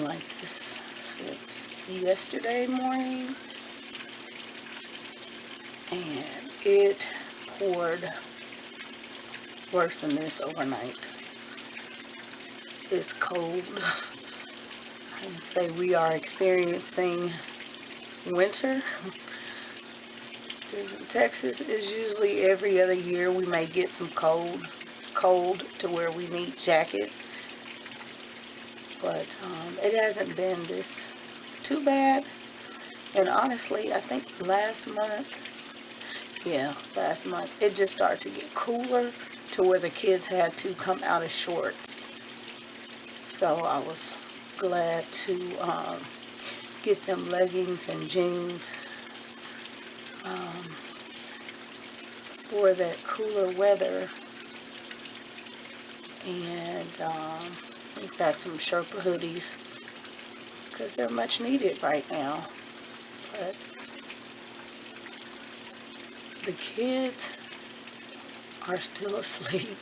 been like this since yesterday morning, and it poured worse than this overnight. It's cold. I would say we are experiencing winter. In Texas is usually every other year we may get some cold to where we need jackets, but it hasn't been this too bad. And honestly, I think last month it just started to get cooler to where the kids had to come out of shorts. So I was glad to get them leggings and jeans for that cooler weather. And we've got some Sherpa hoodies because they're much needed right now. But the kids are still asleep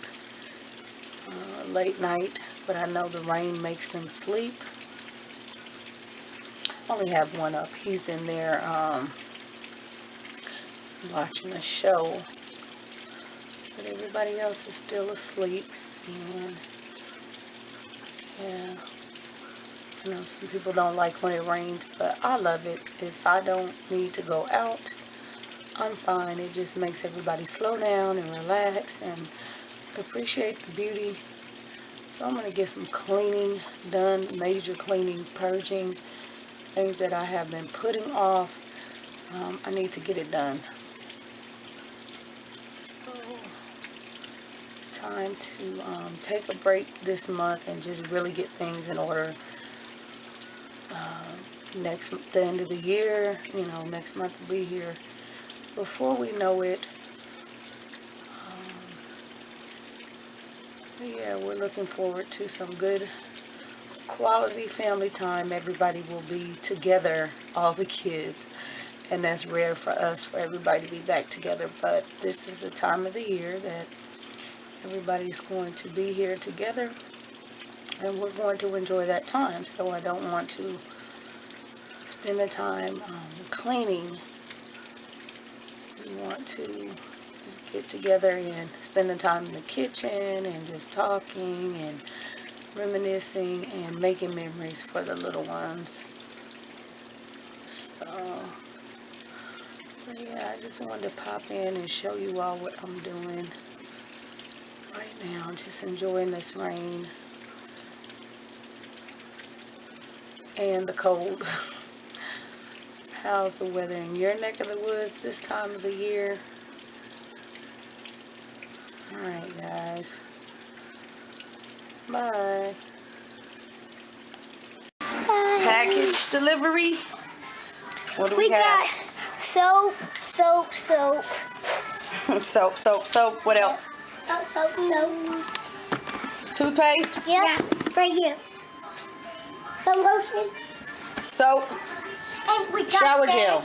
late night, but I know the rain makes them sleep. I only have one up. He's in there watching a show, but everybody else is still asleep. And yeah, I know some people don't like when it rains, but I love it. If I don't need to go out, I'm fine. It just makes everybody slow down and relax and appreciate the beauty. So I'm going to get some cleaning done, major cleaning, purging, things that I have been putting off. I need to get it done. So, time to take a break this month and just really get things in order. The end of the year, next month will be here. Before we know it, yeah, we're looking forward to some good quality family time. Everybody will be together, all the kids, and that's rare for us, for everybody to be back together. But this is the time of the year that everybody's going to be here together, and we're going to enjoy that time. So I don't want to spend the time cleaning. We want to just get together and spend the time in the kitchen and just talking and reminiscing and making memories for the little ones. So, but yeah, I just wanted to pop in and show you all what I'm doing right now. Just enjoying this rain and the cold. How's the weather in your neck of the woods this time of the year? Alright, guys. Bye. Bye. Package delivery. What do we have? Got soap. Soap. What else? Soap. Toothpaste? Yep. Yeah, right here. Some lotion. Soap. And we got Shower this. gel.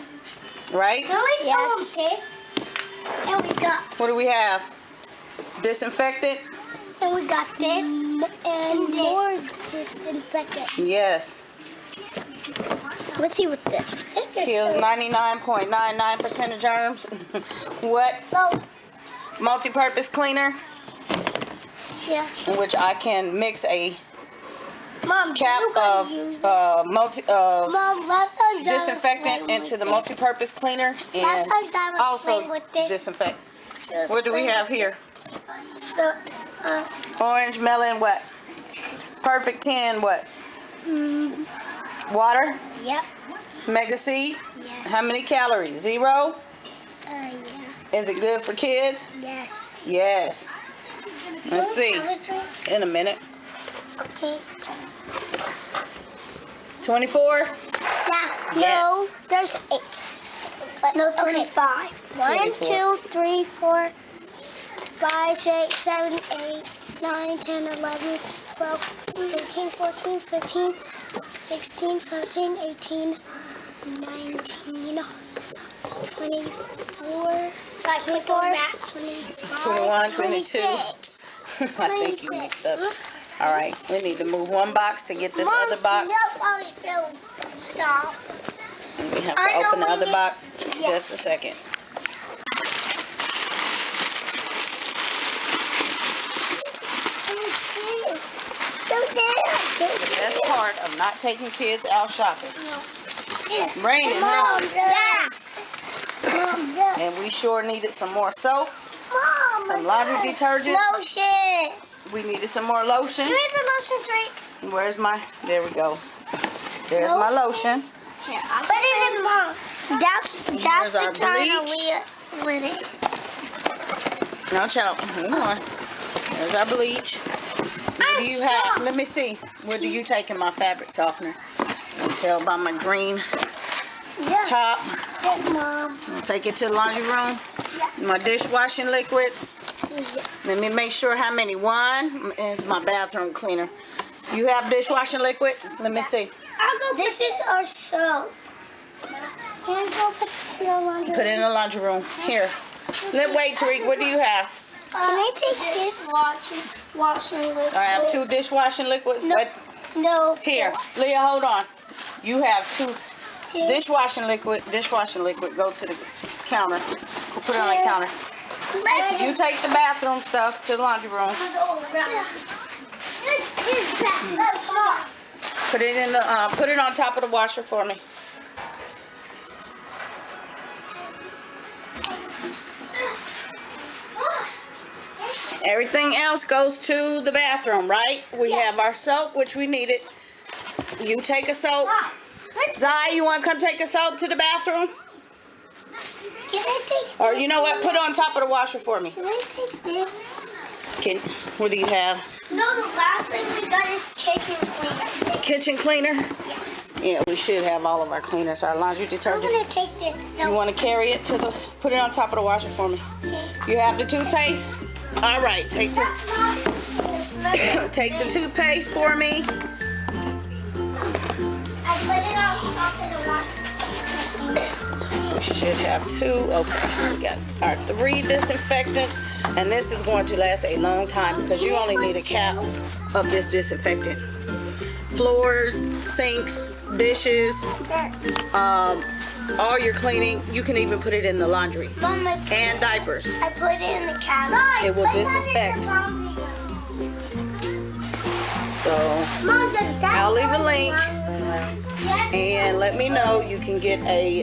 Right? Yes. And we got. What do we have? Disinfectant? And we got this. And more disinfectant. Yes. Let's see what this. Kills 99.99% of germs. What? Soap. Multi-purpose cleaner. Yeah. In which I can mix a Mom, cap of Mom, last time disinfectant into the multi-purpose cleaner, and also disinfect. What do we have here? Orange, melon, what? Perfect 10, what? Water? Yep. Mega C? Yes. How many calories? 0? Yeah. Is it good for kids? Yes. Yes. Let's see. In a minute. Okay. 24? Yeah. Yes. No, there's 8. No, 25. 1, 2, 3, 4, 5, 6, 7, 8, 9, 10, 11, 12, 13, 14, 15, 16, 17, 18, 19, 20, 24, 25, 21, 22. 26. I think you mixed up. All right, we need to move one box to get this other box. Stop. And we have to open the other box. Yeah. Just a second. The best part of not taking kids out shopping. It's raining now. And we sure needed some more soap, some laundry detergent. Lotion. We needed some more lotion. Where's the lotion tree? Where's my, there we go. There's my lotion. Here, I'll put it in mom. That's Here's our the kind bleach. of with it. No, child. Hang on. There's our bleach. What do you have? Let me see. What do you take in my fabric softener? You can tell by my green top. Yeah, Mom. I'll take it to the laundry room. My dishwashing liquids. Let me make sure how many. One is my bathroom cleaner. You have dishwashing liquid? Let me see. I'll go. This is our soap. Can I go put it in the laundry? Put it in the laundry room. Here. Wait, Tariq. What do you have? Can I take this washing liquid? I have 2 dishwashing liquids. No. But No. here, Leah, hold on. You have 2 dishwashing liquid. Dishwashing liquid. Go to the counter. Put it on the counter. You take the bathroom stuff to the laundry room. Put it in the. Put it on top of the washer for me. Everything else goes to the bathroom, right? We have our soap, which we needed. You take a soap. Zai, you want to come take a soap to the bathroom? Can I take? Or you know what? Put it on top of the washer for me. Can I take this? What do you have? No, the last thing we got is kitchen cleaner. Kitchen cleaner? Yeah, we should have all of our cleaners, our laundry I'm detergent. gonna take this. You want to carry it to the, put it on top of the washer for me. You have the toothpaste? All right, take the, take the toothpaste for me. I put it on top of the washing machine. We should have 2. Okay, we got our 3 disinfectants. And this is going to last a long time because you only need a cap of this disinfectant. Floors, sinks, dishes, all your cleaning. You can even put it in the laundry. And diapers. I put it in the cabinet. It will disinfect. So I'll leave a link and let me know. You can get a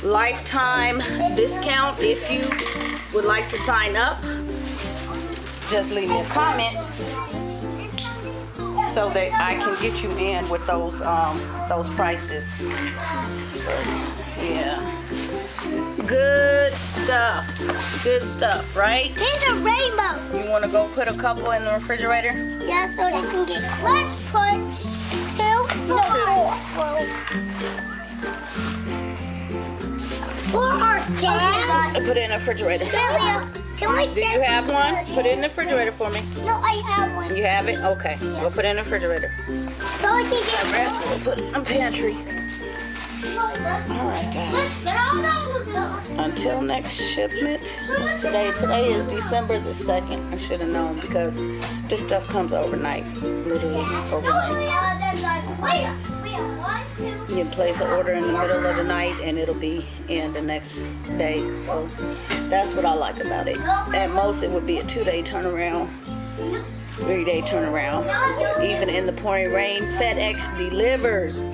lifetime discount if you would like to sign up. Just leave me a comment so that I can get you in with those prices. Yeah. Good stuff, right? There's a rainbow. You want to go put a couple in the refrigerator? Yeah, so they can get. Let's put 2. For our dad. Put it in the refrigerator. Can we Do you have one? Put it in the refrigerator for me. No, I have one. You have it? Okay. We'll put it in the refrigerator. So I can get. The rest we'll put in the pantry. Alright, guys. Until next shipment. What's today? Today is December the 2nd. I should have known because this stuff comes overnight. Literally overnight. You can place an order in the middle of the night and it'll be in the next day. So that's what I like about it. At most it would be a 2-day turnaround. 3-day turnaround. Even in the pouring rain, FedEx delivers.